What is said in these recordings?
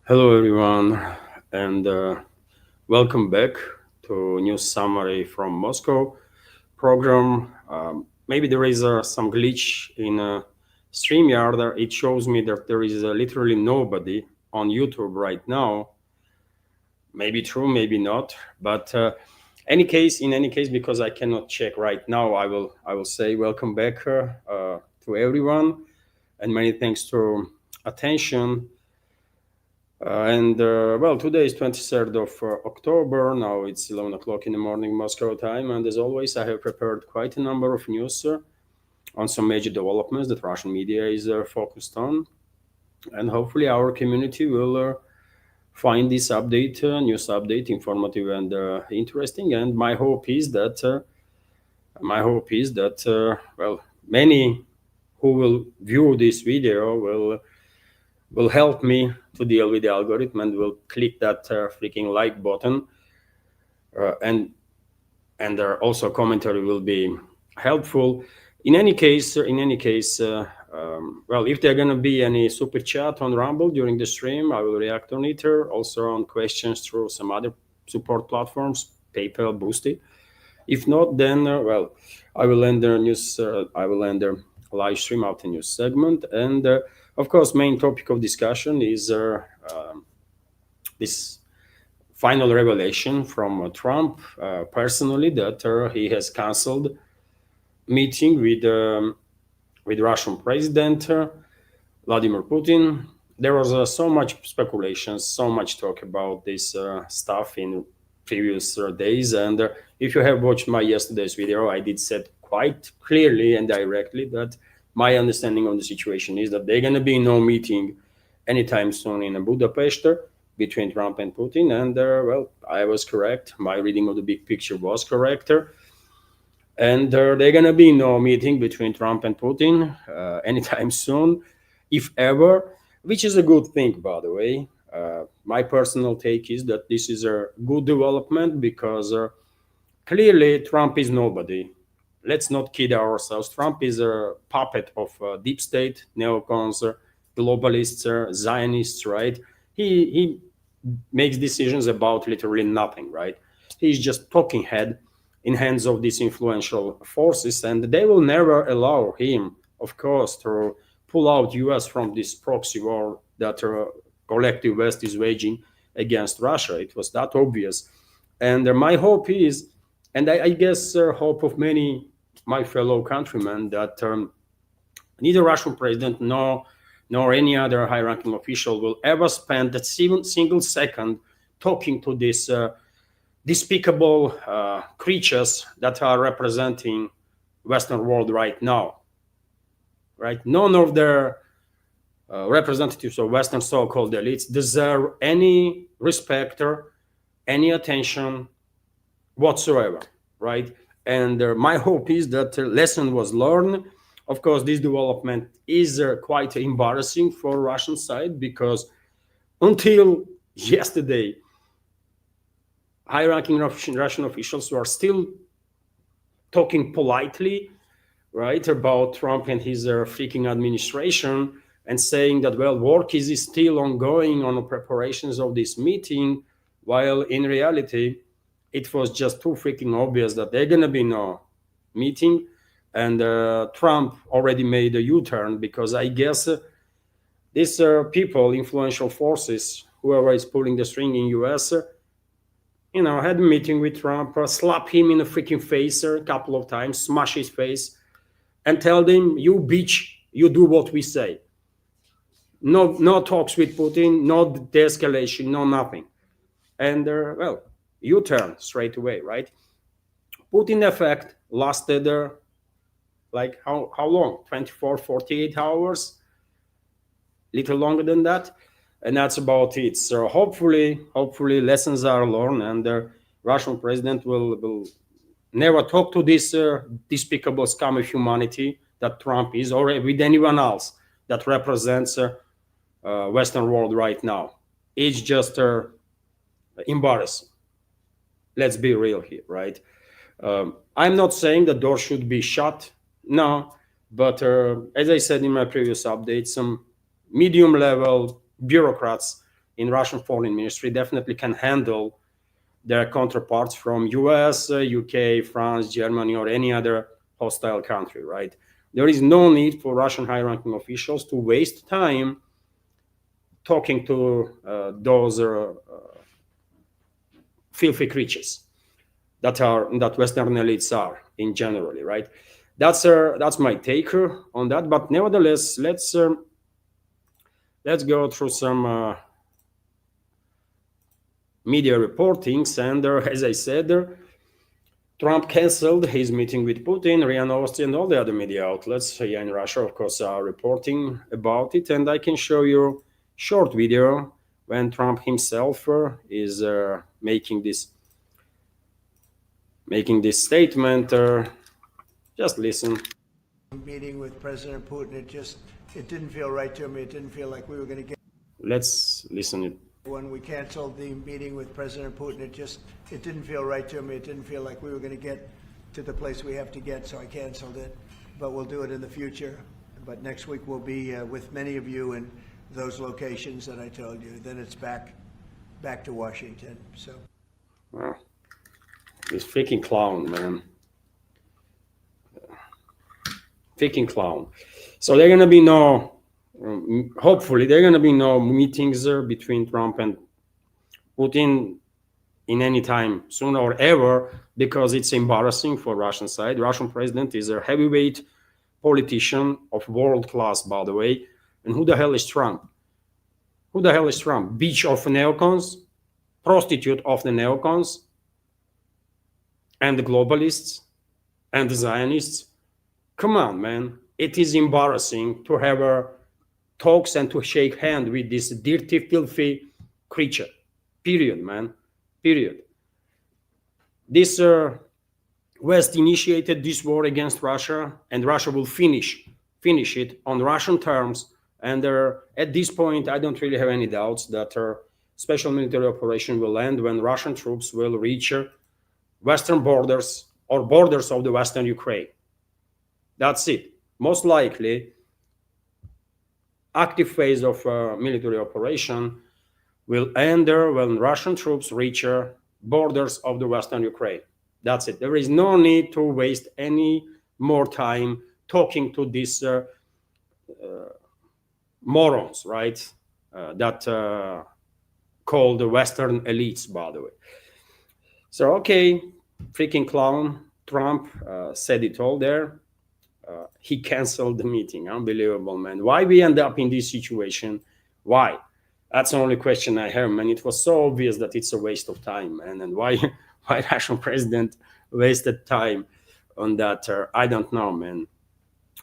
Hello, everyone, and welcome back to news summary from Moscow program. Maybe there is some glitch in StreamYard. It shows me that there is literally nobody on YouTube right now. Maybe true, maybe not. But in any case, because I cannot check right now, I will say welcome back to everyone, and many thanks to attention. Today is 23rd of October. Now it's 11 o'clock in the morning, Moscow time. And as always, I have prepared quite a number of news on some major developments that Russian media is focused on. And hopefully, our community will find this news update, informative and interesting. And my hope is that many who will view this video will help me to deal with the algorithm and will click that freaking like button and also commentary will be helpful. In any case, if there are going to be any super chat on Rumble during the stream, I will react on it, also on questions through some other support platforms, PayPal, Boosty. If not, then I will end the news. I will end the live stream after news segment, and of course, main topic of discussion is this final revelation from Trump personally that he has cancelled meeting with Russian President Vladimir Putin. There was so much speculation, so much talk about this stuff in previous days. And if you have watched my yesterday's video, I did said quite clearly and directly that my understanding of the situation is that there's going to be no meeting anytime soon in Budapest between Trump and Putin. And I was correct. My reading of the big picture was correct. And there's going to be no meeting between Trump and Putin anytime soon, if ever, which is a good thing, by the way. My personal take is that this is a good development because clearly Trump is nobody. Let's not kid ourselves. Trump is a puppet of deep state, neocons, globalists, Zionists, right? He makes decisions about literally nothing, right? He's just talking head in hands of these influential forces, and they will never allow him, of course, to pull out US from this proxy war that collective West is waging against Russia. It was that obvious. And my hope is, and I guess hope of many my fellow countrymen, that neither Russian president nor any other high-ranking official will ever spend a single second talking to these despicable creatures that are representing Western world right now. Right? None of their representatives of Western so-called elites deserve any respect or any attention whatsoever. Right? And my hope is that a lesson was learned. Of course, this development is quite embarrassing for Russian side because until yesterday, high-ranking Russian officials who are still talking politely, right, about Trump and his freaking administration and saying that, work is still ongoing on the preparations of this meeting, while in reality, it was just too freaking obvious that there's going to be no meeting. And Trump already made a U-turn because I guess these people, influential forces, whoever is pulling the string in US, had a meeting with Trump, slap him in the freaking face a couple of times, smash his face, and tell him, you bitch, you do what we say. No talks with Putin, no de-escalation, no nothing. And, U-turn straight away, right? Putin effect lasted, like how long? 24, 48 hours? Little longer than that. And that's about it. So hopefully lessons are learned, and the Russian president will never talk to this despicable scum of humanity that Trump is, or with anyone else that represents Western world right now. It's just embarrassing. Let's be real here, right? I'm not saying the door should be shut, no, but as I said in my previous update, some medium level bureaucrats in Russian foreign ministry definitely can handle their counterparts from US, UK, France, Germany, or any other hostile country, right? There is no need for Russian high-ranking officials to waste time talking to those filthy creatures that Western elites are in generally, right? That's my take on that. But nevertheless, let's go through some media reportings. And as I said, Trump canceled his meeting with Putin. RIA Novosti and all the other media outlets here in Russia, of course, are reporting about it. And I can show you short video when Trump himself is making this statement. Just listen. Meeting with President Putin, it didn't feel right to me. It didn't feel like we were going to get. Let's listen it. When we canceled the meeting with President Putin, it didn't feel right to me. It didn't feel like we were going to get to the place we have to get, so I canceled it. But we'll do it in the future. But next week we'll be with many of you in those locations that I told you. Then it's back to Washington. So. Wow. This freaking clown, man. Freaking clown. So there are gonna be no, hopefully there are gonna be no meetings between Trump and Putin in any time soon or ever, because it's embarrassing for Russian side. Russian president is a heavyweight politician of world class, by the way. And who the hell is Trump? Who the hell is Trump? Bitch of neocons, prostitute of the neocons, and the globalists, and the Zionists. Come on, man. It is embarrassing to have talks and to shake hand with this dirty, filthy creature. Period, man. Period. This West initiated this war against Russia, and Russia will finish it on Russian terms. And at this point, I don't really have any doubts that special military operation will end when Russian troops will reach Western borders or borders of the Western Ukraine. That's it. Most likely, active phase of military operation will end when Russian troops reach borders of the Western Ukraine. That's it. There is no need to waste any more time talking to these morons, right? That called the Western elites, by the way. So, okay, freaking clown. Trump said it all there. He canceled the meeting. Unbelievable, man. Why we end up in this situation? Why? That's the only question I have, man. It was so obvious that it's a waste of time, man. And why Russian president wasted time on that? I don't know, man.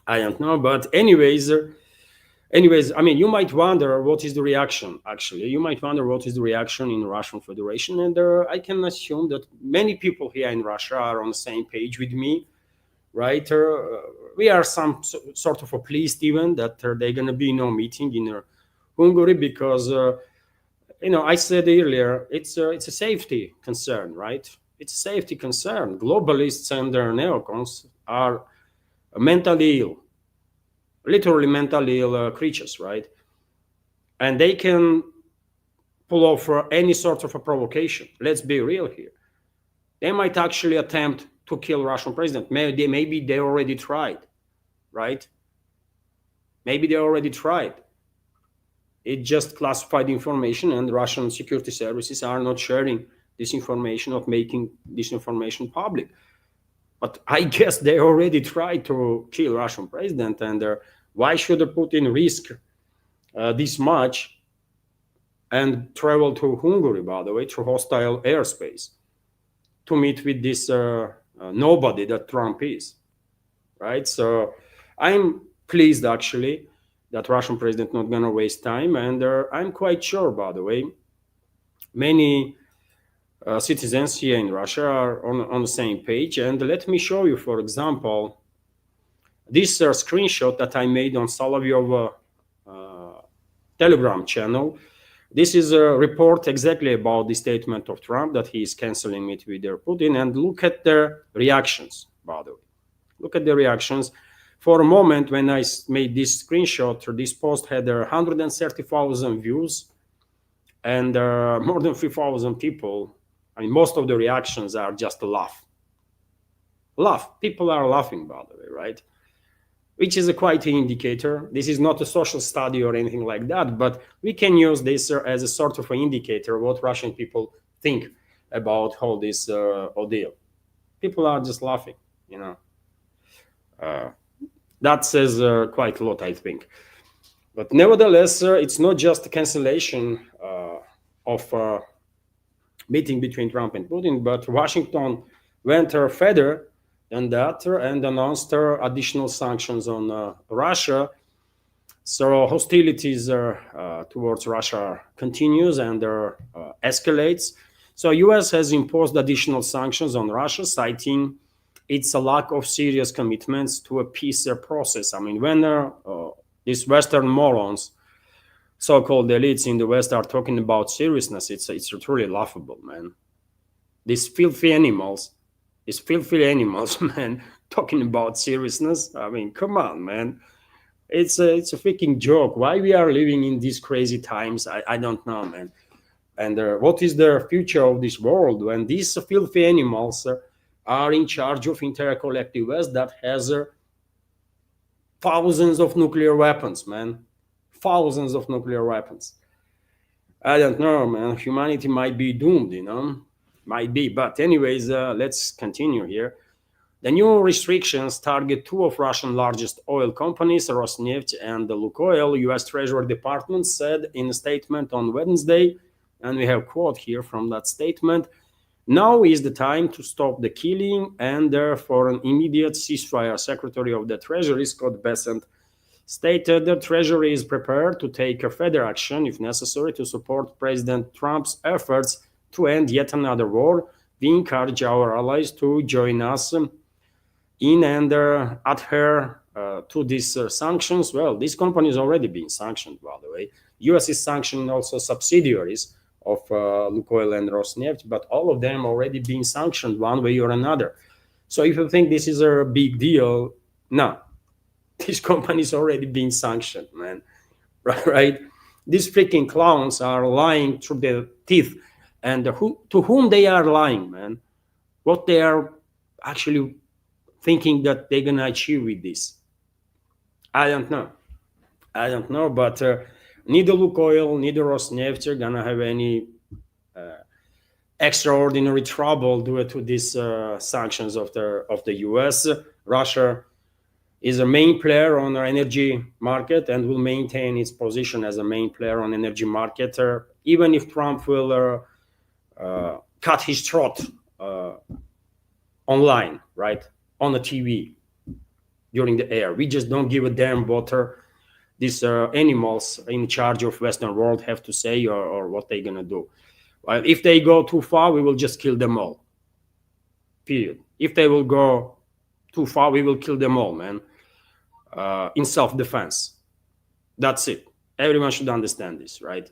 I don't know. But anyways, I mean, you might wonder what is the reaction, actually. You might wonder what is the reaction in the Russian Federation. And I can assume that many people here in Russia are on the same page with me, right? We are some sort of pleased even that there going to be no meeting in Hungary because, I said earlier, it's a safety concern, right? It's a safety concern. Globalists and their neocons are mentally ill, literally mentally ill creatures, right? And they can pull off any sort of a provocation. Let's be real here. They might actually attempt to kill Russian president. Maybe they already tried, right? Maybe they already tried. It just classified information, and Russian security services are not sharing this information, not making this information public. But I guess they already tried to kill Russian president, and why should Putin risk this much and travel to Hungary, by the way, through hostile airspace to meet with this nobody that Trump is, right? So I'm pleased, actually, that Russian president not going to waste time. And I'm quite sure, by the way, many citizens here in Russia are on the same page. And let me show you, for example, this screenshot that I made on Solovyov Telegram channel. This is a report exactly about the statement of Trump that he is canceling it with Putin. And look at their reactions, by the way. Look at the reactions. For a moment, when I made this screenshot, this post had 130,000 views and more than 3,000 people. I mean, most of the reactions are just a laugh. Laugh. People are laughing, by the way, right? Which is a quite an indicator. This is not a social study or anything like that, but we can use this as a sort of an indicator what Russian people think about all this ordeal. People are just laughing, you know. That says quite a lot, I think. But nevertheless, it's not just a cancellation of meeting between Trump and Putin, but Washington went further than that and announced additional sanctions on Russia. So hostilities towards Russia continues and escalates. So U.S. has imposed additional sanctions on Russia, citing its a lack of serious commitments to a peace process. I mean, when these Western morons, so-called elites in the West, are talking about seriousness, it's truly laughable, man. These filthy animals, man, talking about seriousness. I mean, come on, man. It's a freaking joke. Why we are living in these crazy times, I don't know, man. And what is the future of this world when these filthy animals are in charge of entire collective West that has thousands of nuclear weapons, man. Thousands of nuclear weapons. I don't know, man. Humanity might be doomed, you know? Might be. But, anyways, let's continue here. The new restrictions target two of Russia's largest oil companies, Rosneft and the Lukoil. U.S. Treasury Department said in a statement on Wednesday, and we have a quote here from that statement: "Now is the time to stop the killing and for an immediate ceasefire." Secretary of the Treasury, Scott Bessent, stated the Treasury is prepared to take a further action if necessary to support President Trump's efforts to end yet another war. We encourage our allies to join us in and adhere to these sanctions. Well, this company is already being sanctioned, by the way. U.S. is sanctioning also subsidiaries of Lukoil and Rosneft, but all of them already being sanctioned one way or another. So if you think this is a big deal, no, this company is already being sanctioned, man. Right? These freaking clowns are lying through their teeth, and to whom they are lying, man? What they are actually thinking that they're gonna achieve with this, I don't know. But neither Lukoil, neither Rosneft are gonna have any extraordinary trouble due to these sanctions of the U.S. Russia is a main player on our energy market and will maintain its position as a main player on energy market, even if Trump will cut his throat online, right? On the TV during the air. We just don't give a damn what these animals in charge of Western world have to say or what they're gonna do. Well, if they go too far, we will just kill them all. Period. If they will go too far, we will kill them all, man. In self-defense. That's it. Everyone should understand this, right?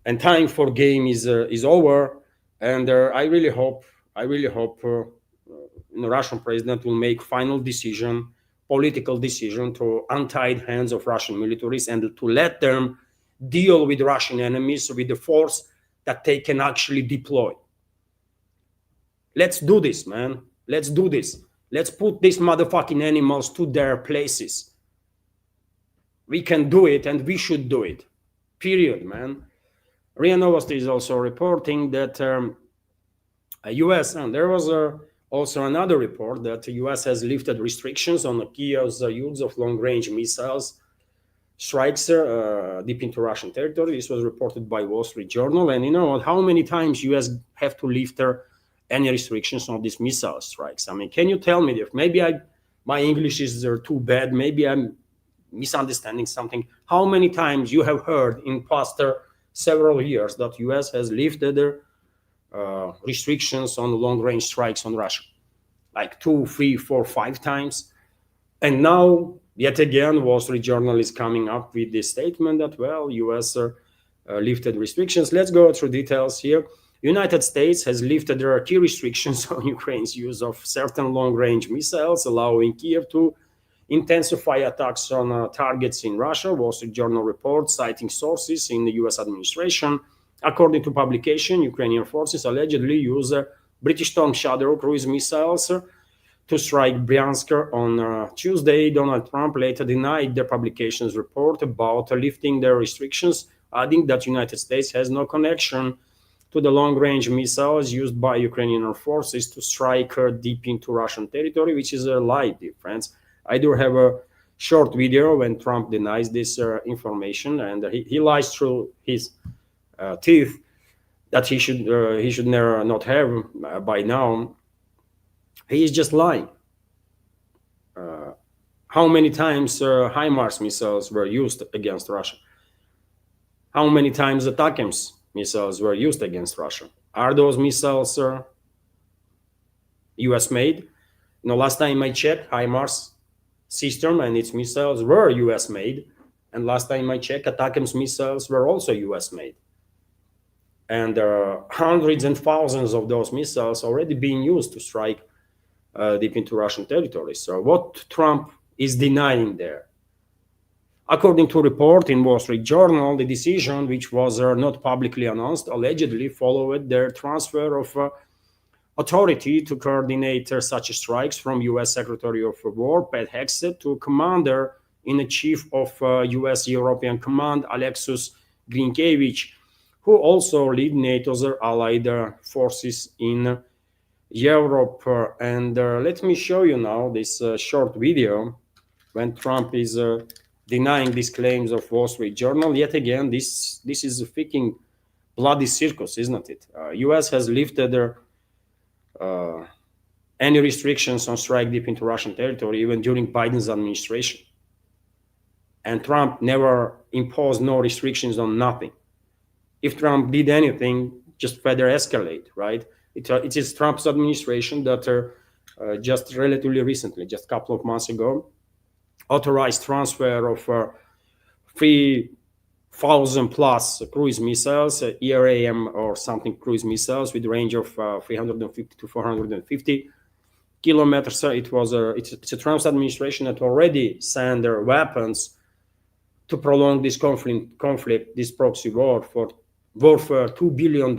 And time for game is over. And I really hope the Russian president will make final decision, political decision, to untie the hands of Russian militaries and to let them deal with Russian enemies with the force that they can actually deploy. Let's do this, man. Let's do this. Let's put these motherfucking animals to their places. We can do it and we should do it. Period, man. RIA Novosti is also reporting that U.S. and there was also another report that the U.S. has lifted restrictions on Kiev's use of long-range missiles strikes deep into Russian territory. This was reported by Wall Street Journal. And you know how many times U.S. have to lift any restrictions on these missile strikes? I mean, can you tell me if maybe my English is too bad? Maybe I'm misunderstanding something. How many times you have heard in past several years that U.S. has lifted restrictions on long-range strikes on Russia? Like 2, 3, 4, 5 times. And now, yet again, Wall Street Journal is coming up with this statement that, well, U.S. Lifted restrictions. Let's go through details here. United States has lifted their key restrictions on Ukraine's use of certain long-range missiles, allowing Kiev to intensify attacks on targets in Russia, Wall Street Journal report citing sources in the US administration. According to publication, Ukrainian forces allegedly use British Storm Shadow cruise missiles to strike Bryansk on Tuesday. Donald Trump later denied the publication's report about lifting the restrictions, adding that the United States has no connection to the long-range missiles used by Ukrainian forces to strike deep into Russian territory, which is a lie, dear friends. I do have a short video when Trump denies this information, and he lies through his teeth that he should never not have by now. He is just lying. How many times HIMARS missiles were used against Russia? How many times the ATACMS missiles were used against Russia? Are those missiles US made? Last time I checked, HIMARS system and its missiles were US made. And last time I checked, ATACMS missiles were also US made. And hundreds and thousands of those missiles already being used to strike deep into Russian territory. So what Trump is denying there? According to a report in Wall Street Journal, the decision, which was not publicly announced, allegedly followed their transfer of authority to coordinate such strikes from U.S. Secretary of War Pat Hegseth to Commander-in-Chief of U.S. European Command Alexis Grinkevich, who also lead NATO's allied forces in Europe. And let me show you now this short video when Trump is denying these claims of Wall Street Journal. Yet again, this is a freaking bloody circus, isn't it? U.S. has lifted any restrictions on strike deep into Russian territory, even during Biden's administration. And Trump never imposed no restrictions on nothing. If Trump did anything, just further escalate, right? It is Trump's administration that just relatively recently, just a couple of months ago, authorized transfer of 3,000 plus cruise missiles, ERAM or something cruise missiles with range of 350 to 450 kilometers. It's a Trump's administration that already sent their weapons to prolong this conflict, this proxy war worth $2 billion,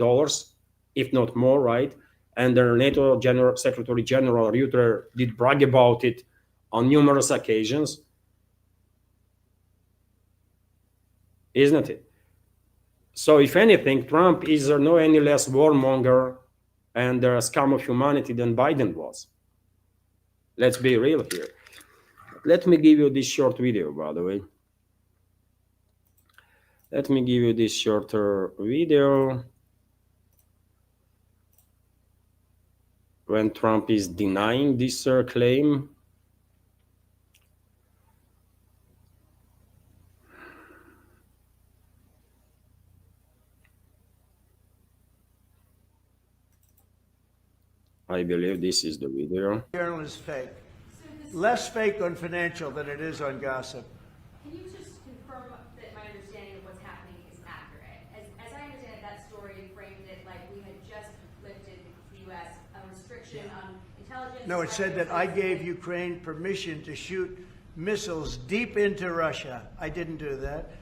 if not more, right? And the NATO Secretary General Rutte did brag about it on numerous occasions, isn't it? So if anything, Trump is no any less warmonger and a scum of humanity than Biden was. Let's be real here. Let me give you this short video, by the way. Let me give you this shorter video when Trump is denying this claim. I believe this is the video. Journal is fake. Less fake on financial than it is on gossip. Can you just confirm that my understanding of what's happening is accurate? As I understand it, that story framed it like we had just lifted the U.S. a restriction on intelligence. No, it said that I gave Ukraine permission to shoot missiles deep into Russia. I didn't do that.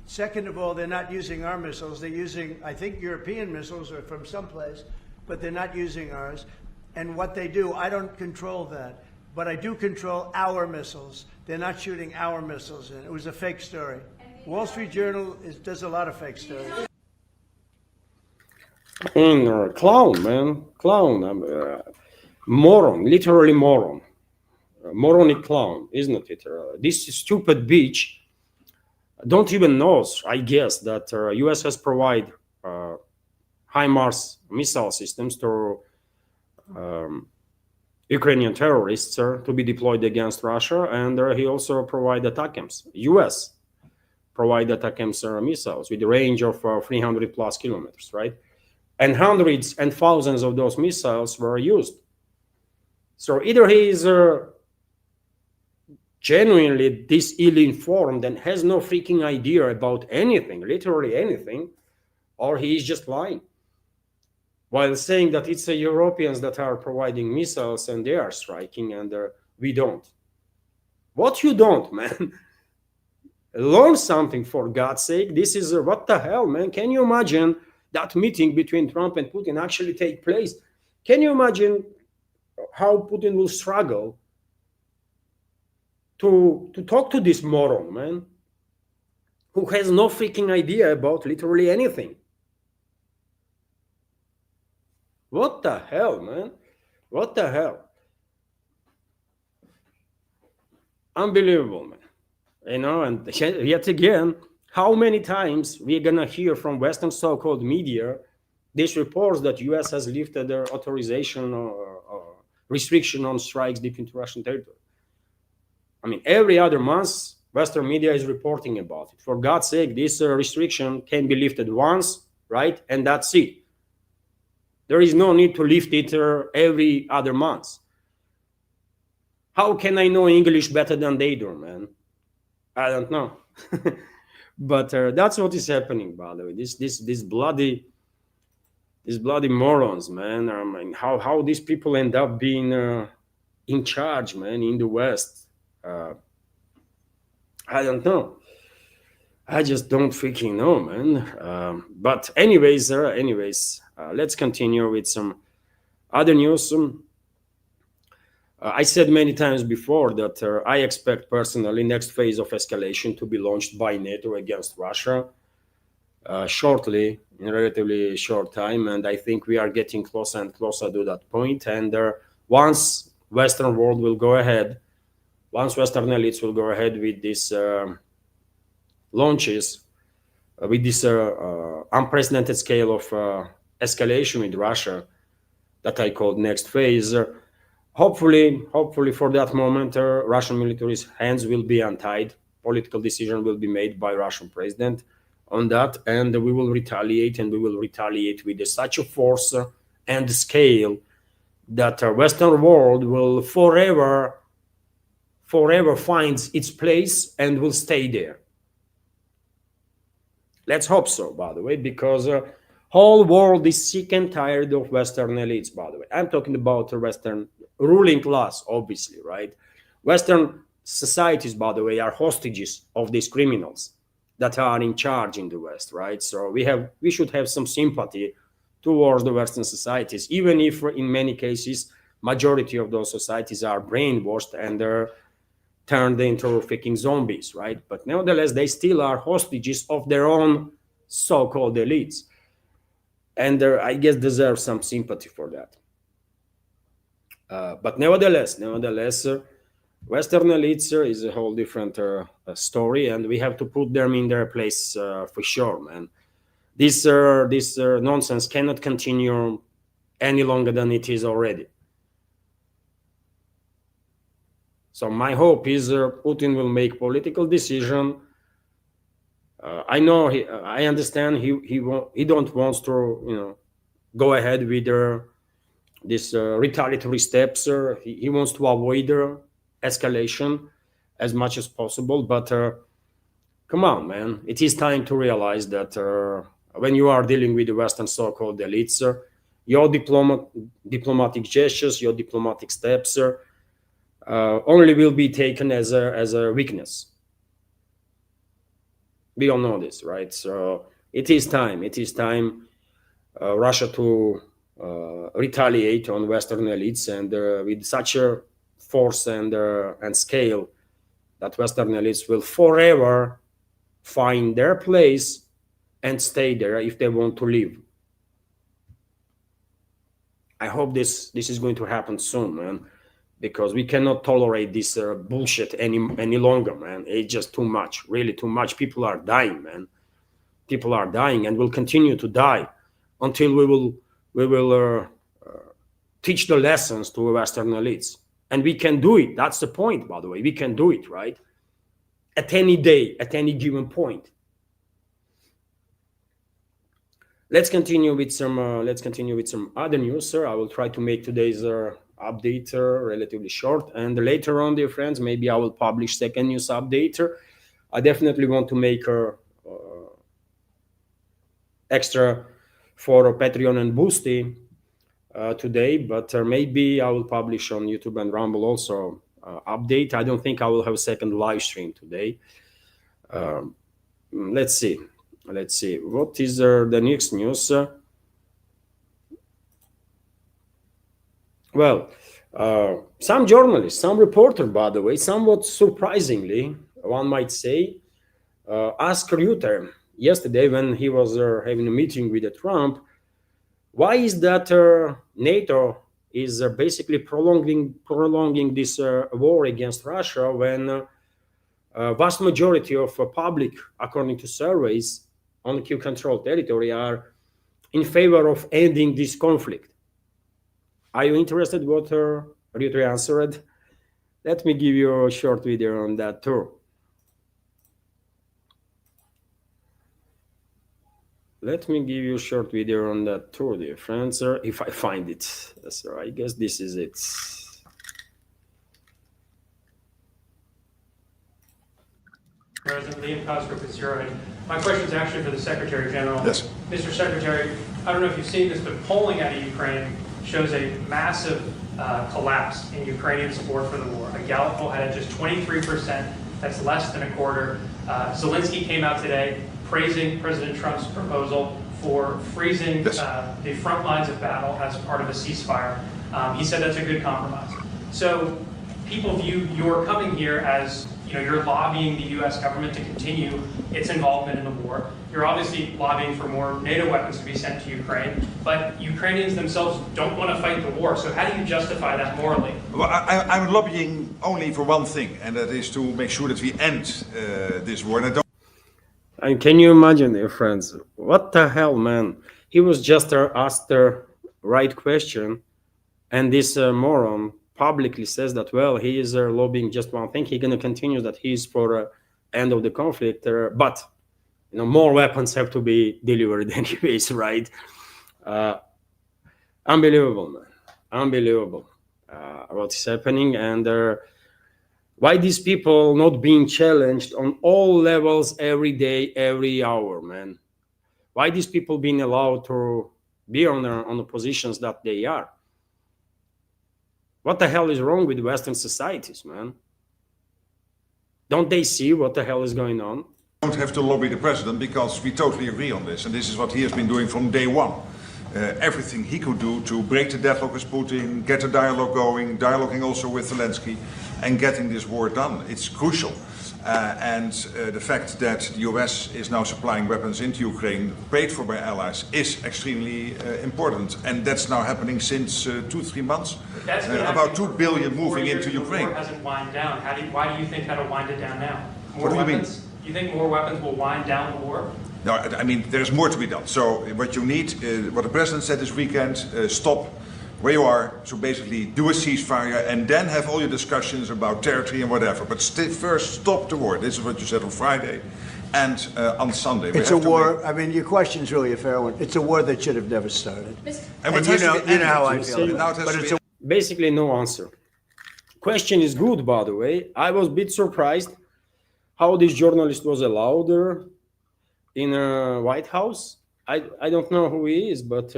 Second of all, they're not using our missiles. They're using, I think, European missiles or from someplace, but they're not using ours. And what they do, I don't control that. But I do control our missiles. They're not shooting our missiles in. It was a fake story. Wall Street Journal does a lot of fake stories. Clown, man. Clown. Moron. Literally moron. Moronic clown, isn't it? This stupid bitch don't even know, I guess, that U.S. has provided HIMARS missile systems to Ukrainian terrorists to be deployed against Russia, and he also provided ATACMS. U.S. provided ATACMS missiles with a range of 300 plus kilometers, right? And hundreds and thousands of those missiles were used. So either he is genuinely this ill-informed and has no freaking idea about anything, literally anything, or he is just lying while saying that it's the Europeans that are providing missiles and they are striking and we don't. What you don't, man? Learn something, for God's sake. This is what the hell, man? Can you imagine that meeting between Trump and Putin actually take place? Can you imagine how Putin will struggle to talk to this moron, man, who has no freaking idea about literally anything? What the hell, man? What the hell? Unbelievable, man. And yet again, how many times we're gonna hear from Western so-called media these reports that US has lifted their authorization or restriction on strikes deep into Russian territory? I mean, every other month, Western media is reporting about it. For God's sake, this restriction can be lifted once, right? And that's it. There is no need to lift it every other month. How can I know English better than they do, man? I don't know. But that's what is happening, by the way. These bloody morons, man. I mean, how these people end up being in charge, man, in the West. I don't know. I just don't freaking know, man. But anyways, let's continue with some other news. I said many times before that I expect personally next phase of escalation to be launched by NATO against Russia shortly, in a relatively short time, and I think we are getting closer and closer to that point. And once Western world will go ahead, once Western elites will go ahead with these launches, with this unprecedented scale of escalation with Russia that I called next phase. Hopefully for that moment, Russian military's hands will be untied. Political decision will be made by Russian president on that, and we will retaliate, and we will retaliate with such a force and scale that Western world will forever finds its place and will stay there. Let's hope so, by the way, because whole world is sick and tired of Western elites, by the way. I'm talking about the Western ruling class, obviously, right? Western societies, by the way, are hostages of these criminals that are in charge in the West, right? So we should have some sympathy towards the Western societies, even if in many cases, majority of those societies are brainwashed and they're turned into freaking zombies, right? But nevertheless, they still are hostages of their own so-called elites. And I guess deserve some sympathy for that. But nevertheless, Western elites is a whole different story, and we have to put them in their place for sure, man. This nonsense cannot continue any longer than it is already. So my hope is Putin will make political decision. I know I understand he don't wants to go ahead with this retaliatory steps. He wants to avoid escalation as much as possible. But come on, man, it is time to realize that when you are dealing with the Western so-called elites, your diplomatic gestures, your diplomatic steps only will be taken as a weakness. We all know this, right? So it is time Russia to retaliate on Western elites, and with such a force and scale that Western elites will forever find their place and stay there if they want to leave. I hope this is going to happen soon, man, because we cannot tolerate this bullshit any longer, man. It's just too much, really too much. People are dying, man. People are dying and will continue to die until we will teach the lessons to Western elites. And we can do it. That's the point, by the way. We can do it, right? At any day, at any given point. Let's continue with some other news, sir. I will try to make today's update relatively short, and later on, dear friends, maybe I will publish second news update. I definitely want to make extra for Patreon and Boosty today, but maybe I will publish on YouTube and Rumble also update. I don't think I will have a second live stream today. Let's see. What is the next news? Well, some journalists, some reporter, by the way, somewhat surprisingly, one might say, asked Rutte yesterday when he was having a meeting with Trump, why is that NATO is basically prolonging this war against Russia when vast majority of public, according to surveys on Q control territory, are in favor of ending this conflict. Are you interested what Rutte answered? Let me give you a short video on that too. Let me give you a short video on that too, dear friends, if I find it. So I guess this is it. President Liam Cosgrove is zeroing. My question is actually for the Secretary General. Yes. Mr. Secretary, I don't know if you've seen this, but polling out of Ukraine shows a massive collapse in Ukrainian support for the war. A Gallup poll had it just 23%. That's less than a quarter. Zelensky came out today praising President Trump's proposal for freezing the front lines of battle as part of a ceasefire. He said that's a good compromise. So people view your coming here as, you're lobbying the U.S. government to continue its involvement in the war. You're obviously lobbying for more NATO weapons to be sent to Ukraine, but Ukrainians themselves don't want to fight the war. So how do you justify that morally? Well, I'm lobbying only for one thing, and that is to make sure that we end this war. And can you imagine, dear friends, what the hell, man? He was just asked the right question, and this moron publicly says that, well, he is lobbying just one thing. He's going to continue that he's for end of the conflict, but more weapons have to be delivered anyways, right? Unbelievable, man. Unbelievable what is happening, and why these people not being challenged on all levels every day, every hour, man? Why these people being allowed to be on the positions that they are? What the hell is wrong with Western societies, man? Don't they see what the hell is going on? Don't have to lobby the president because we totally agree on this, and this is what he has been doing from day one. Everything he could do to break the deadlock with Putin, get a dialogue going, dialoguing also with Zelensky, and getting this war done. It's crucial. And the fact that the US is now supplying weapons into Ukraine, paid for by allies, is extremely important. And that's now happening since 2-3 months. About 2 billion moving into Ukraine. The war hasn't wind down. Why do you think that'll wind it down now? What do you mean? You think more weapons will wind down the war? No, I mean, there's more to be done. So what you need, what the president said this weekend, stop where you are, so basically do a ceasefire and then have all your discussions about territory and whatever. But first stop the war. This is what you said on Friday and on Sunday. It's a war. I mean, your question's really a fair one. It's a war that should have never started. And you know how I feel. But it's basically no answer. Question is good, by the way. I was a bit surprised how this journalist was allowed in White House. I don't know who he is, but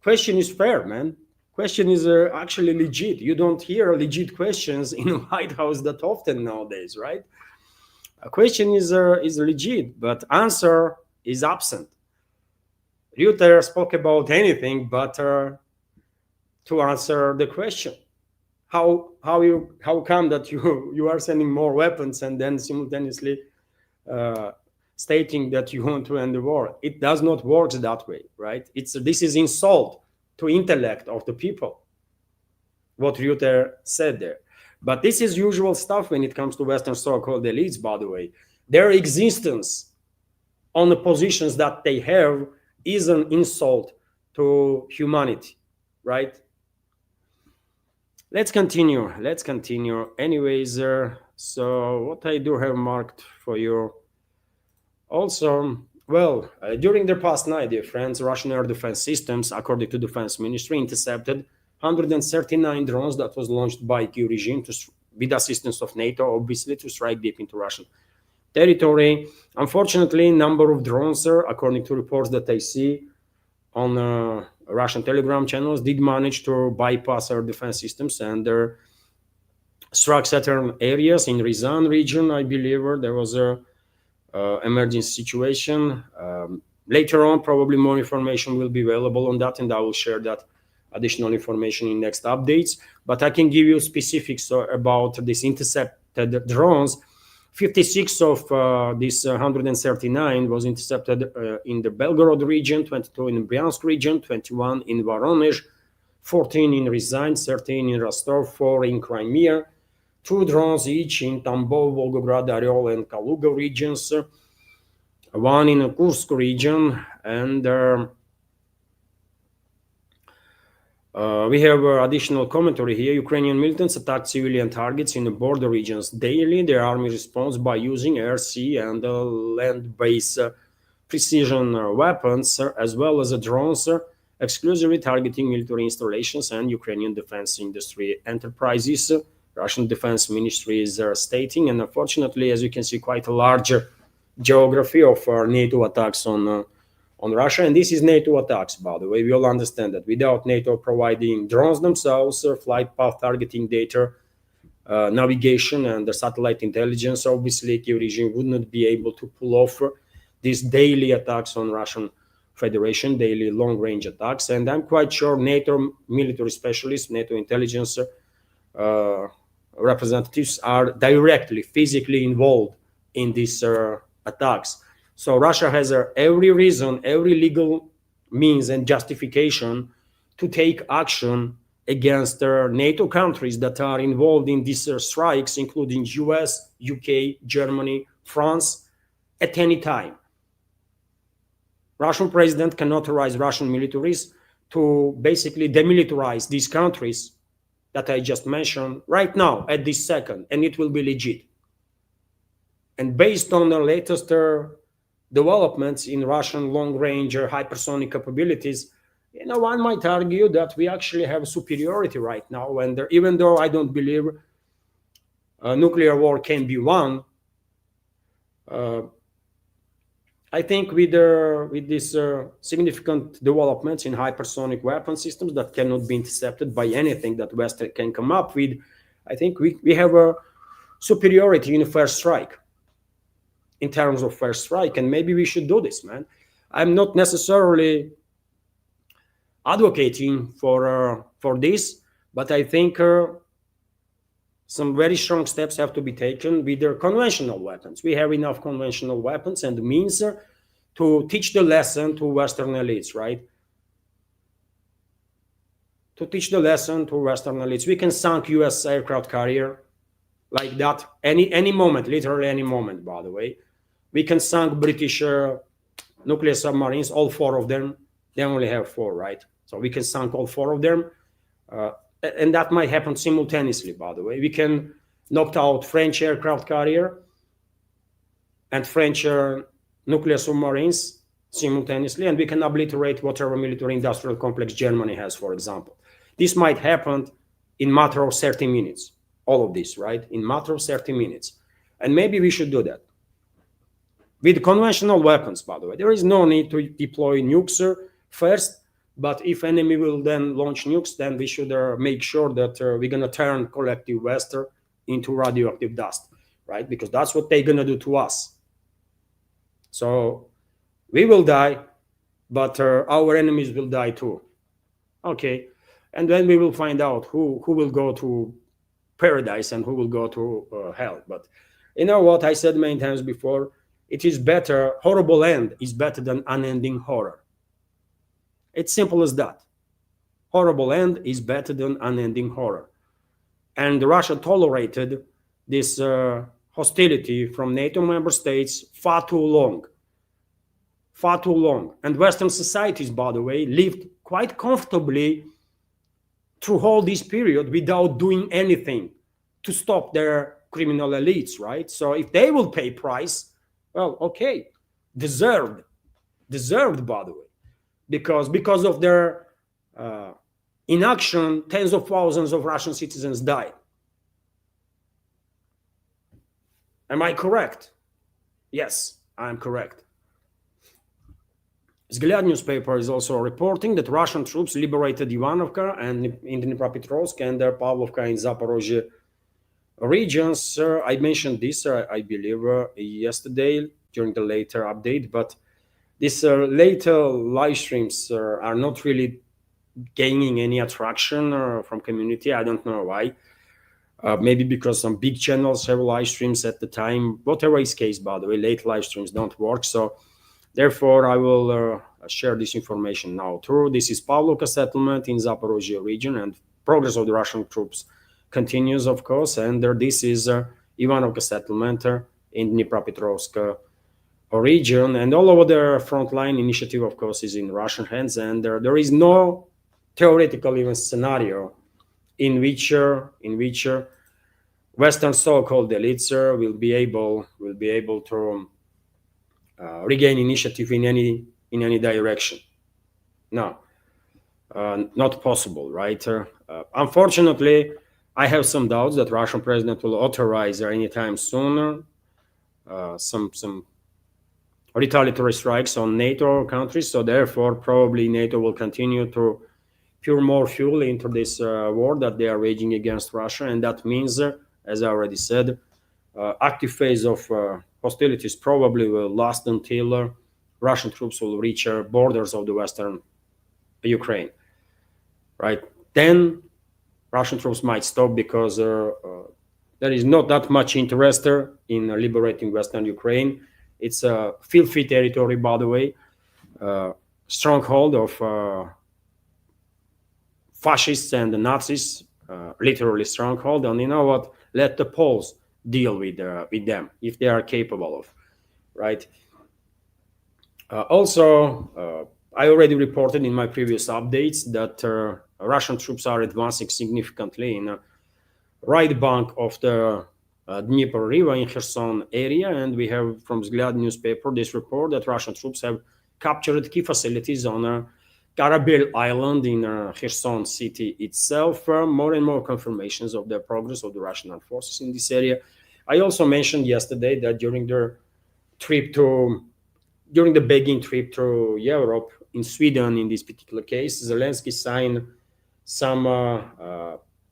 question is fair, man. Question is actually legit. You don't hear legit questions in the White House that often nowadays, right? A question is legit, but answer is absent. Rutte spoke about anything but to answer the question. How come that you are sending more weapons and then simultaneously stating that you want to end the war? It does not work that way, right? This is insult to intellect of the people, what Rutte said there. But this is usual stuff when it comes to Western so-called elites, by the way. Their existence on the positions that they have is an insult to humanity, right? Let's continue. Anyways, so what I do have marked for you. Also, well, during the past night, dear friends, Russian air defense systems, according to Defense Ministry, intercepted 139 drones that was launched by Kyiv regime with assistance of NATO, obviously, to strike deep into Russian territory. Unfortunately, number of drones, according to reports that I see on Russian Telegram channels did manage to bypass our defense systems and struck certain areas in Rizan region, I believe, where there was a emergency situation. Later on, probably more information will be available on that, and I will share that additional information in next updates. But I can give you specifics about this intercepted drones. 56 of these 139 was intercepted in the Belgorod region, 22 in Bryansk region, 21 in Voronezh, 14 in Ryazan, 13 in Rostov, 4 in Crimea, 2 drones each in Tambov, Volgograd, Oryol, and Kaluga regions, 1 in the Kursk region, and we have additional commentary here. Ukrainian militants attack civilian targets in the border regions daily. Their army responds by using air, sea, and land-based precision weapons, as well as drones, exclusively targeting military installations and Ukrainian defense industry enterprises. Russian Defense Ministry is stating, and unfortunately, as you can see, quite a large geography of NATO attacks on Russia, and this is NATO attacks, by the way. We all understand that without NATO providing drones themselves, flight path targeting data, navigation, and the satellite intelligence, obviously, Kiev regime would not be able to pull off these daily attacks on Russian Federation, daily long-range attacks. And I'm quite sure NATO military specialists, NATO intelligence representatives are directly, physically involved in these attacks. So Russia has every reason, every legal means and justification to take action against NATO countries that are involved in these strikes, including US, UK, Germany, France, at any time. Russian president can authorize Russian militaries to basically demilitarize these countries that I just mentioned right now, at this second, and it will be legit. And based on the latest developments in Russian long-range hypersonic capabilities, one might argue that we actually have superiority right now. And even though I don't believe nuclear war can be won, I think with these significant developments in hypersonic weapon systems that cannot be intercepted by anything that West can come up with, I think we have a superiority in first strike, in terms of first strike, and maybe we should do this, man. I'm not necessarily advocating for this, but I think some very strong steps have to be taken with their conventional weapons. We have enough conventional weapons and means to teach the lesson to Western elites, right? To teach the lesson to Western elites. We can sink US aircraft carrier like that any moment, literally any moment, by the way. We can sink British nuclear submarines, all 4 of them. They only have 4, right? So we can sink all 4 of them. And that might happen simultaneously, by the way. We can knock out French aircraft carrier and French nuclear submarines simultaneously, and we can obliterate whatever military industrial complex Germany has, for example. This might happen in matter of 30 minutes. All of this, right? In matter of 30 minutes. And maybe we should do that. With conventional weapons, by the way. There is no need to deploy nukes first. But if enemy will then launch nukes, then we should make sure that we're going to turn collective West into radioactive dust, right? Because that's what they're going to do to us. So we will die, but our enemies will die too. Okay. And then we will find out who will go to paradise and who will go to hell. But you know what I said many times before? It is better, horrible end is better than unending horror. It's simple as that. Horrible end is better than unending horror. And Russia tolerated this hostility from NATO member states far too long. Far too long. And Western societies, by the way, lived quite comfortably through all this period without doing anything to stop their criminal elites, right? So if they will pay price, well, okay, deserved, by the way. Because of their inaction, tens of thousands of Russian citizens died. Am I correct? Yes, I'm correct. Vzglyad newspaper is also reporting that Russian troops liberated Ivanovka and in Dnipropetrovsk and Pavlovka in Zaporozhye regions. I mentioned this, I believe, yesterday during the later update, but these later live streams are not really gaining any attraction from community. I don't know why. Maybe because some big channels have live streams at the time. Whatever is case, by the way, late live streams don't work. So therefore, I will share this information now. True, this is Pavlovka settlement in Zaporozhye region, and progress of the Russian troops continues, of course. And this is Ivanovka settlement in Dnipropetrovsk region, and all over the frontline initiative, of course, is in Russian hands. And there is no theoretical even scenario in which Western so-called elites will be able to regain initiative in any direction. No, not possible, right? Unfortunately, I have some doubts that Russian president will authorize anytime soon some retaliatory strikes on NATO countries. So therefore, probably NATO will continue to pour more fuel into this war that they are waging against Russia, and that means, as I already said, active phase of hostilities probably will last until Russian troops will reach borders of the western Ukraine. Right then, Russian troops might stop because there is not that much interest in liberating western Ukraine. It's a filthy territory, by the way, stronghold of fascists and the Nazis, literally stronghold. And you know what? Let the Poles deal with them if they are capable of, right? Also, I already reported in my previous updates that Russian troops are advancing significantly in right bank of the Dnieper River in Kherson area, and we have from Vzglyad newspaper this report that Russian troops have captured key facilities on Karabel Island in Kherson city itself. More and more confirmations of the progress of the Russian armed forces in this area. I also mentioned yesterday that during the begging trip to Europe in Sweden, in this particular case, Zelensky signed some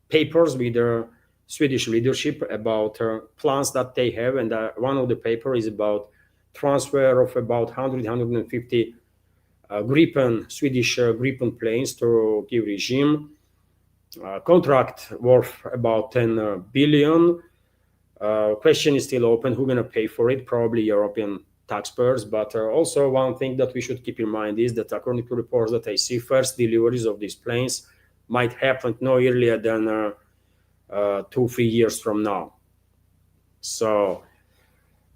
papers with the Swedish leadership about plans that they have, and one of the paper is about transfer of about 150 Swedish Gripen planes to Kiev regime. Contract worth about 10 billion. Question is still open. Who's going to pay for it? Probably European taxpayers. But also one thing that we should keep in mind is that according to reports that I see, first deliveries of these planes might happen no earlier than 2-3 years from now. So,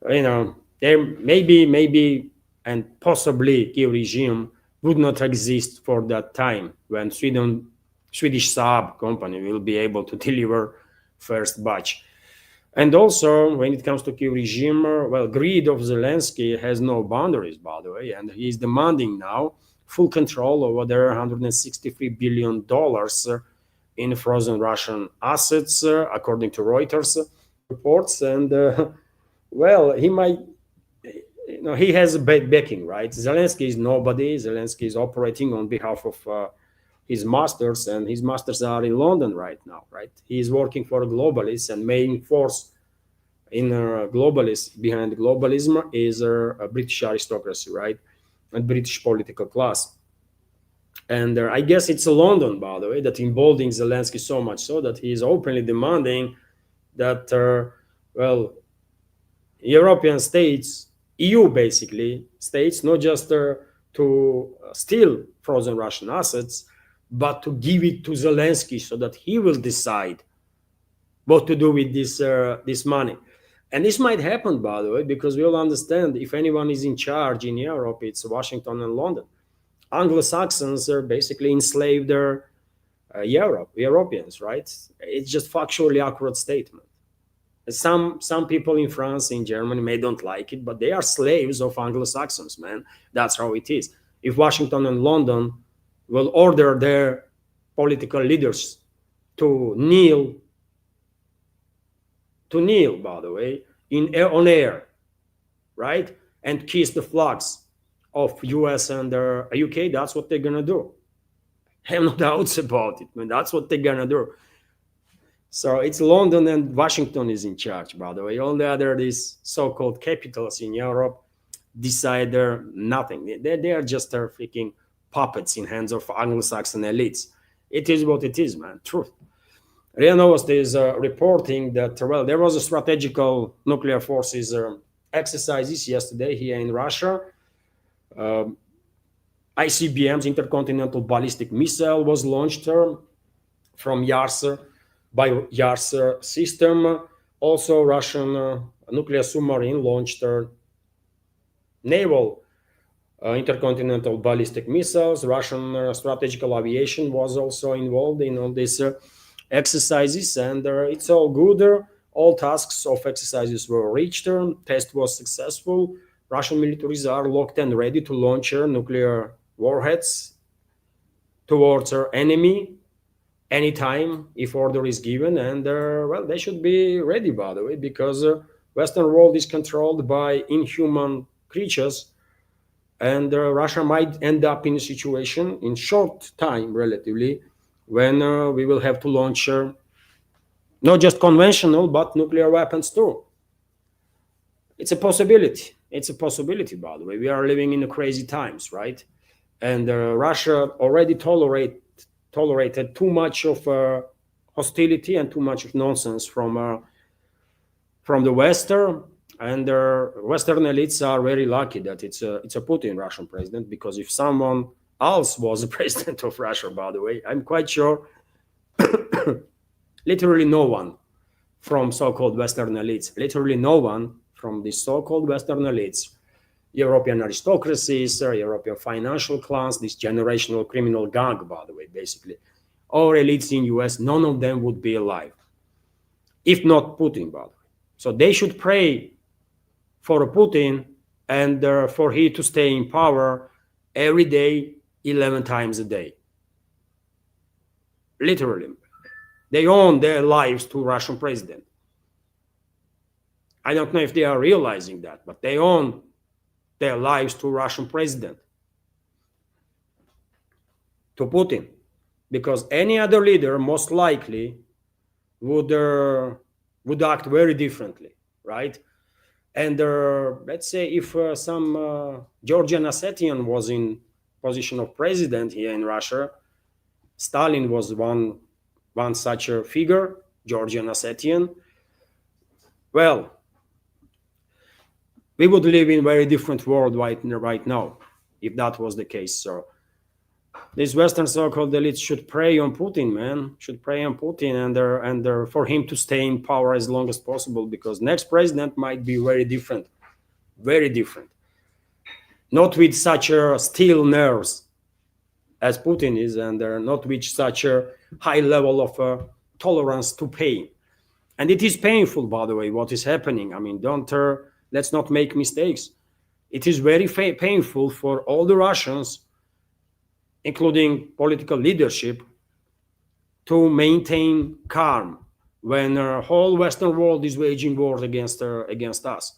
there maybe and possibly Kiev regime would not exist for that time when Swedish Saab company will be able to deliver first batch. And also, when it comes to Kiev regime, greed of Zelensky has no boundaries, by the way, and he is demanding now full control over their $163 billion in frozen Russian assets, according to Reuters reports. And he might, he has a backing, right? Zelensky is nobody. Zelensky is operating on behalf of his masters, and his masters are in London right now, right? He is working for globalists, and main force in behind globalism is a British aristocracy, right? And British political class. And I guess it's London, by the way, that emboldens Zelensky so much so that he is openly demanding that, European states, EU basically, states, not just to steal frozen Russian assets, but to give it to Zelensky so that he will decide what to do with this money. And this might happen, by the way, because we all understand if anyone is in charge in Europe, it's Washington and London. Anglo-Saxons are basically enslaved Europeans, right? It's just factually accurate statement. Some people in France, in Germany may don't like it, but they are slaves of Anglo-Saxons, man. That's how it is. If Washington and London will order their political leaders to kneel, by the way, on air, right, and kiss the flags of US and UK, that's what they're gonna do. I have no doubts about it, man. That's what they're gonna do. So it's London and Washington is in charge, by the way. All the other these so-called capitals in Europe decide nothing. They are just freaking puppets in hands of Anglo-Saxon elites. It is what it is, man. Truth. RIA Novosti is reporting that, well, there was a strategical nuclear forces exercises yesterday here in Russia. ICBM's intercontinental ballistic missile was launched from Yars by Yars system. Also, Russian nuclear submarine launched naval intercontinental ballistic missiles. Russian strategical aviation was also involved in all these exercises, and it's all good. All tasks of exercises were reached. Test was successful. Russian militaries are locked and ready to launch nuclear warheads towards our enemy anytime if order is given. And well, they should be ready, by the way, because Western world is controlled by inhuman creatures, and Russia might end up in a situation in short time, relatively, when we will have to launch not just conventional but nuclear weapons too. It's a possibility. It's a possibility, by the way. We are living in crazy times, right? And Russia already tolerated too much of hostility and too much of nonsense from the West. And Western elites are very lucky that it's a Putin Russian president, because if someone else was the president of Russia, by the way, I'm quite sure literally no one from so-called Western elites, literally no one from the so-called Western elites, European aristocracies, European financial class, this generational criminal gang, by the way, basically, or elites in US, none of them would be alive, if not Putin, by the way. So they should pray for Putin and for he to stay in power every day, 11 times a day. Literally. They own their lives to Russian president. I don't know if they are realizing that, but they own their lives to Russian president, to Putin, because any other leader most likely would act very differently, right? And let's say if some Georgian Ossetian was in position of president here in Russia, Stalin was one such a figure, Georgian Ossetian. Well, we would live in a very different world right now if that was the case. So these Western so-called elites should pray on Putin, man. Should pray on Putin and for him to stay in power as long as possible, because next president might be very different, very different. Not with such steel nerves as Putin is, and not with such a high level of tolerance to pain. And it is painful, by the way, what is happening. I mean, let's not make mistakes. It is very painful for all the Russians, including political leadership, to maintain calm when the whole Western world is waging war against us.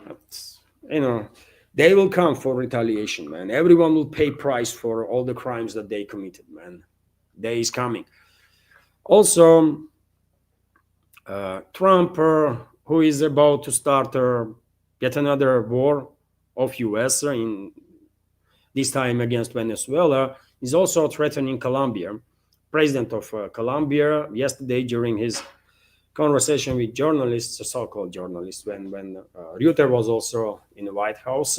But, they will come for retaliation, man. Everyone will pay price for all the crimes that they committed, man. Day is coming. Also, Trump, who is about to start yet another war of US in this time against Venezuela, is also threatening Colombia. President of Colombia yesterday, during his conversation with journalists, so-called journalists, when Reuter was also in the White House,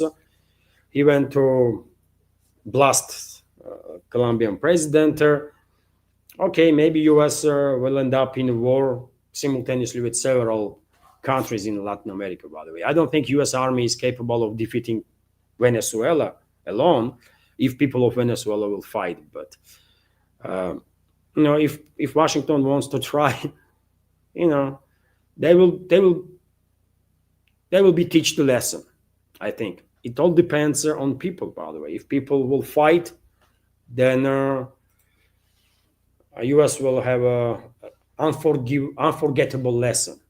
he went to blast Colombian president. Okay, maybe US will end up in a war simultaneously with several countries in Latin America, by the way. I don't think US Army is capable of defeating Venezuela alone, if people of Venezuela will fight. But if Washington wants to try, they will be teach the lesson. I think it all depends on people, by the way. If people will fight, then US will have a unforgettable lesson.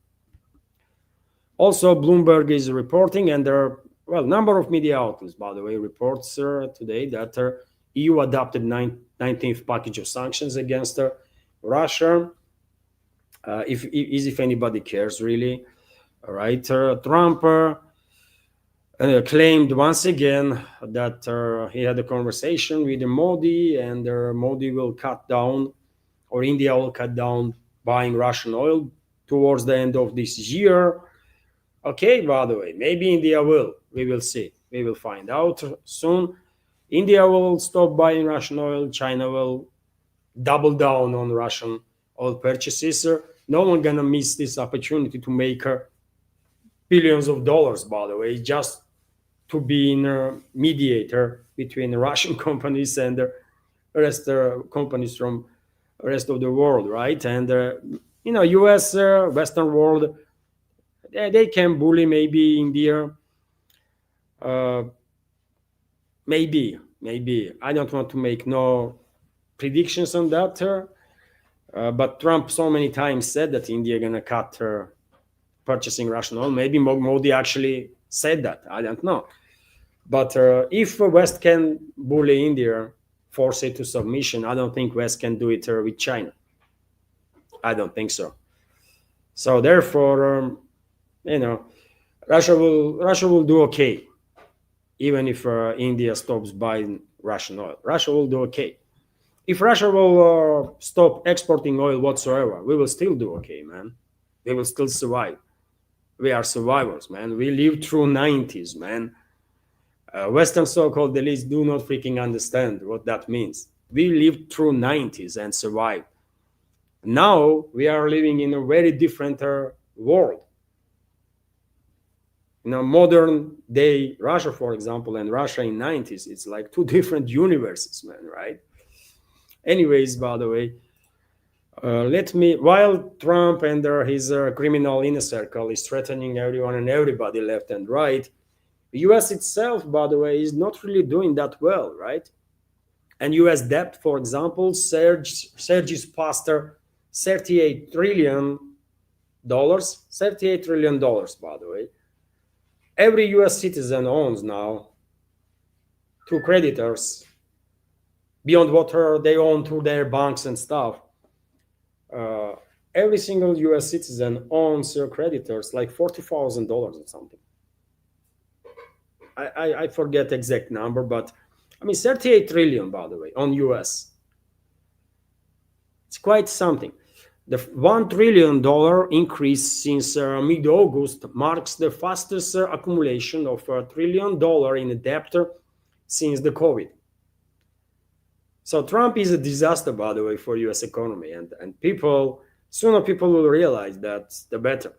Also, Bloomberg is reporting, and there are, well, number of media outlets, by the way, reports today that EU adopted 19th package of sanctions against Russia. If anybody cares, really. All right. Trump claimed once again that he had a conversation with Modi, and Modi will cut down, or India will cut down buying Russian oil towards the end of this year. Okay, by the way, maybe India will. We will see. We will find out soon. India will stop buying Russian oil. China will double down on Russian oil purchases. No one gonna miss this opportunity to make billions of dollars, by the way, just to be a mediator between Russian companies and the rest companies from the rest of the world, right? And U.S. Western world, they can bully maybe India. Uh, maybe I don't want to make no predictions on that. But Trump so many times said that India gonna cut purchasing Russian oil. Maybe Modi actually said that. I don't know. But if West can bully India, force it to submission, I don't think West can do it with China. I don't think so. So therefore, you know, Russia will do okay, even if India stops buying Russian oil. Russia will do okay. If Russia will stop exporting oil whatsoever, we will still do okay, man. We will still survive. We are survivors, man. We lived through 90s, man. Western so-called elites do not freaking understand what that means. We lived through 90s and survived. Now we are living in a very different world. Modern day Russia, for example, and Russia in 90s, it's like two different universes, man, right? Anyways, by the way, while Trump and his criminal inner circle is threatening everyone and everybody left and right, the US itself, by the way, is not really doing that well, right? And US debt, for example, surges past $38 trillion, $38 trillion, by the way. Every US citizen owns now to creditors beyond what they own through their banks and stuff. Every single US citizen owns creditors like $40,000 or something. I forget exact number, but I mean 38 trillion, by the way, on US. It's quite something. The $1 trillion increase since mid-August marks the fastest accumulation of $1 trillion in debt since the COVID. So Trump is a disaster, by the way, for US economy, and sooner people will realize that the better.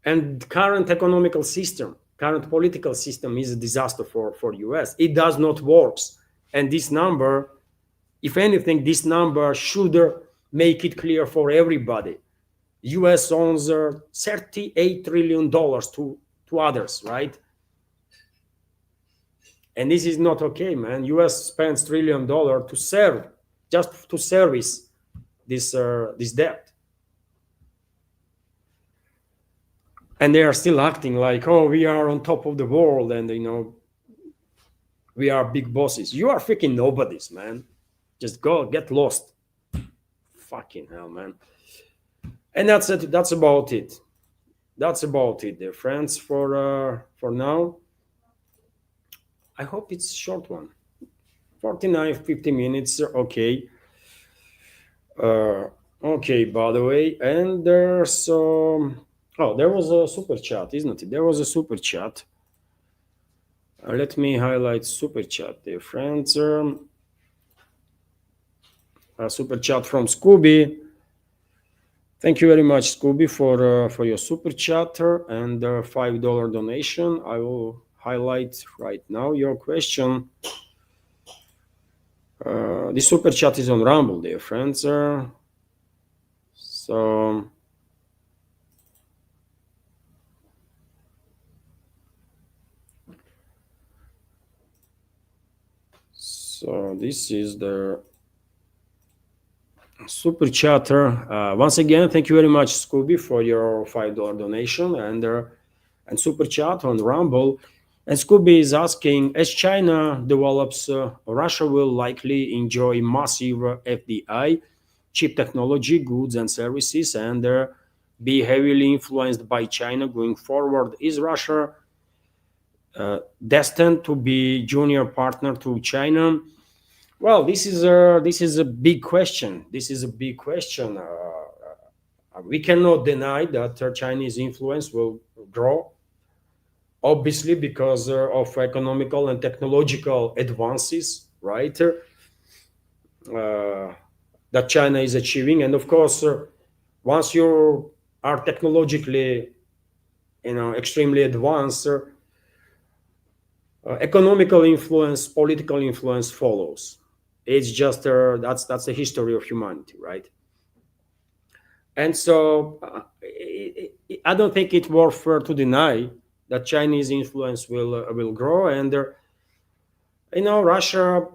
And current economical system, current political system is a disaster for US. It does not work. And this number, if anything, this number should make it clear for everybody. US owns $38 trillion to others, right? And this is not okay, man. US spends $1 trillion just to service this debt. And they are still acting like, oh, we are on top of the world, and we are big bosses. You are freaking nobodies, man. Just go get lost. Fucking hell, man. And that's it. That's about it. That's about it, dear friends, for now. I hope it's a short one. 49, 50 minutes. Okay. Okay, by the way, and there's there was a super chat, isn't it? There was a super chat. Let me highlight super chat, dear friends. A super chat from Scooby. Thank you very much, Scooby, for your super chat and $5 donation. I will highlight right now your question. The super chat is on Rumble, dear friends. So this is the Super chatter. Once again, thank you very much, Scooby, for your $5 donation and super chat on Rumble. And Scooby is asking, as China develops, Russia will likely enjoy massive FDI, cheap technology, goods and services, and be heavily influenced by China going forward. Is Russia destined to be junior partner to China? Well, this is a big question. This is a big question. We cannot deny that Chinese influence will grow, obviously because of economical and technological advances, right? That China is achieving, and of course, once you are technologically, extremely advanced, economical influence, political influence follows. It's just that's the history of humanity, right? And so I don't think it's worth to deny that Chinese influence will grow, and Russia,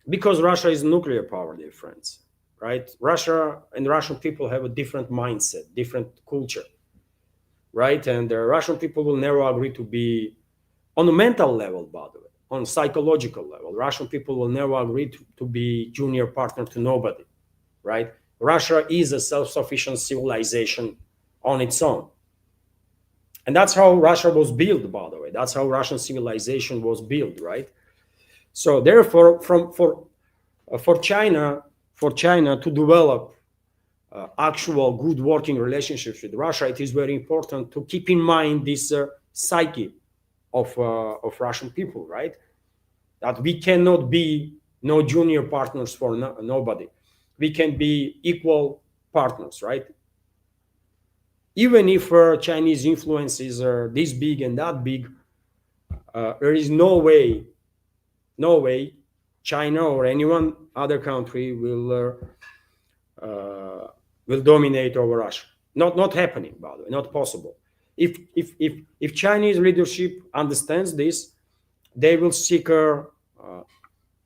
because Russia is nuclear power, dear friends, right? Russia and Russian people have a different mindset, different culture, right? And the Russian people will never agree to be on a mental level, by the way, on psychological level. Russian people will never agree to be junior partner to nobody, right? Russia is a self-sufficient civilization on its own. And that's how Russia was built, by the way. That's how Russian civilization was built, right? So therefore, for China to develop actual good working relationships with Russia, it is very important to keep in mind this psyche of Russian people, right? That we cannot be no junior partners for nobody. We can be equal partners, right? Even if Chinese influences are this big and that big, there is no way China or anyone other country will dominate over Russia. Not happening, by the way, not possible. If Chinese leadership understands this, they will seek a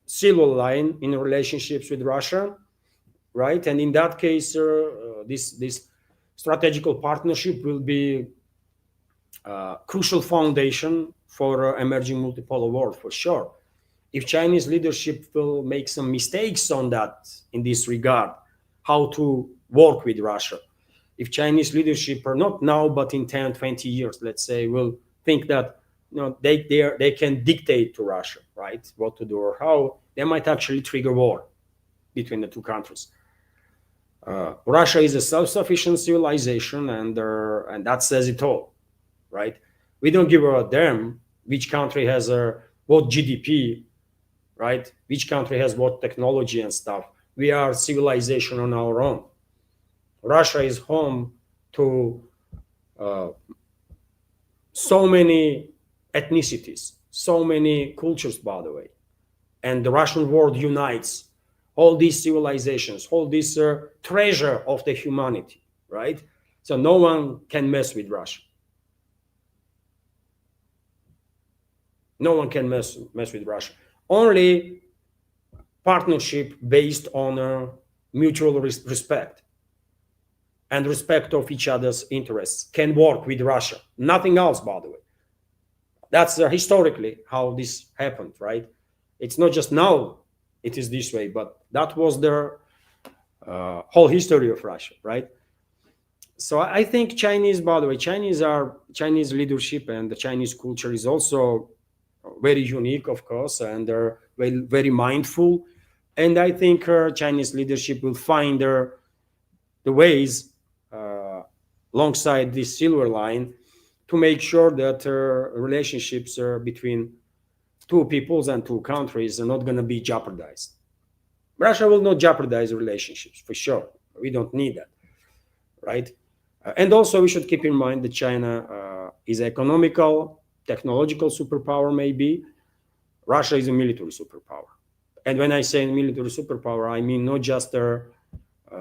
silver line in relationships with Russia, right? And in that case, this strategical partnership will be a crucial foundation for emerging multipolar world, for sure. If Chinese leadership will make some mistakes on that in this regard, how to work with Russia, if Chinese leadership, or not now, but in 10, 20 years, let's say, will think that they can dictate to Russia, right, what to do or how, they might actually trigger war between the two countries. Russia is a self-sufficient civilization, and that says it all, right? We don't give a damn which country has what GDP, right? Which country has what technology and stuff. We are civilization on our own. Russia is home to so many ethnicities, so many cultures, by the way. And the Russian world unites all these civilizations, all this treasure of the humanity, right? So no one can mess with Russia. No one can mess with Russia. Only partnership based on mutual respect and respect of each other's interests can work with Russia. Nothing else, by the way. That's historically how this happened, right? It's not just now it is this way, but that was the whole history of Russia, right? So I think Chinese, by the way, Chinese leadership and the Chinese culture is also very unique, of course, and they're very, very mindful. And I think Chinese leadership will find the ways alongside this silver line to make sure that relationships between two peoples and two countries are not going to be jeopardized. Russia will not jeopardize relationships, for sure. We don't need that, right? And also we should keep in mind that China is economical, technological superpower, maybe. Russia is a military superpower. And when I say military superpower, I mean not just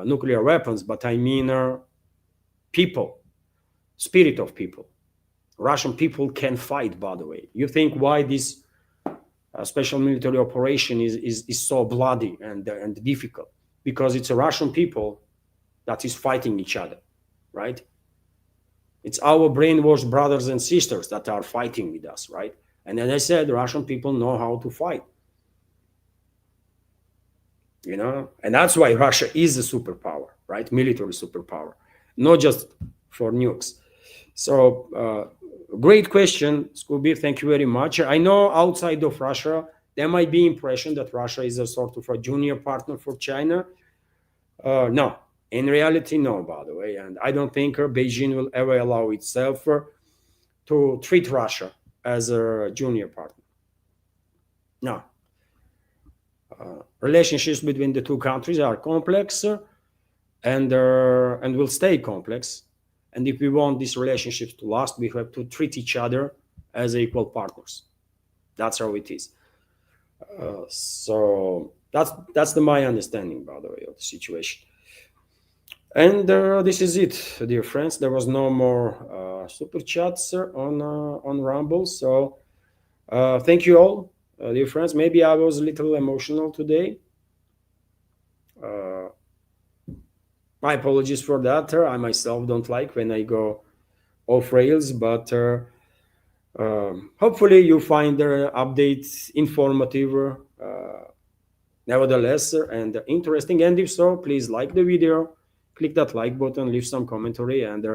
nuclear weapons, but I mean people, spirit of people. Russian people can fight, by the way. You think why this special military operation is so bloody and difficult? because it's a Russian people that is fighting each other, right? It's our brainwashed brothers and sisters that are fighting with us, right? And as I said, Russian people know how to fight, and that's why Russia is a superpower, right? Military superpower, not just for nukes. So, great question, Scooby. Thank you very much. I know outside of Russia, there might be impression that Russia is a sort of a junior partner for China. No, in reality, no, by the way. And I don't think Beijing will ever allow itself to treat Russia as a junior partner. No. Relationships between the two countries are complex and will stay complex. And if we want these relationships to last, we have to treat each other as equal partners. That's how it is. So that's my understanding, by the way, of the situation. And this is it, dear friends. There was no more super chats on Rumble. So thank you all, dear friends. Maybe I was a little emotional today. My apologies for that. I myself don't like when I go off rails, but hopefully you find the updates informative, nevertheless, and interesting. And if so, please like the video, click that like button, leave some commentary, and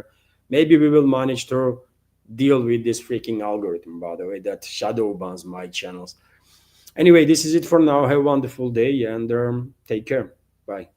maybe we will manage to deal with this freaking algorithm, by the way, that shadow bans my channels. Anyway, this is it for now. Have a wonderful day and take care. Bye.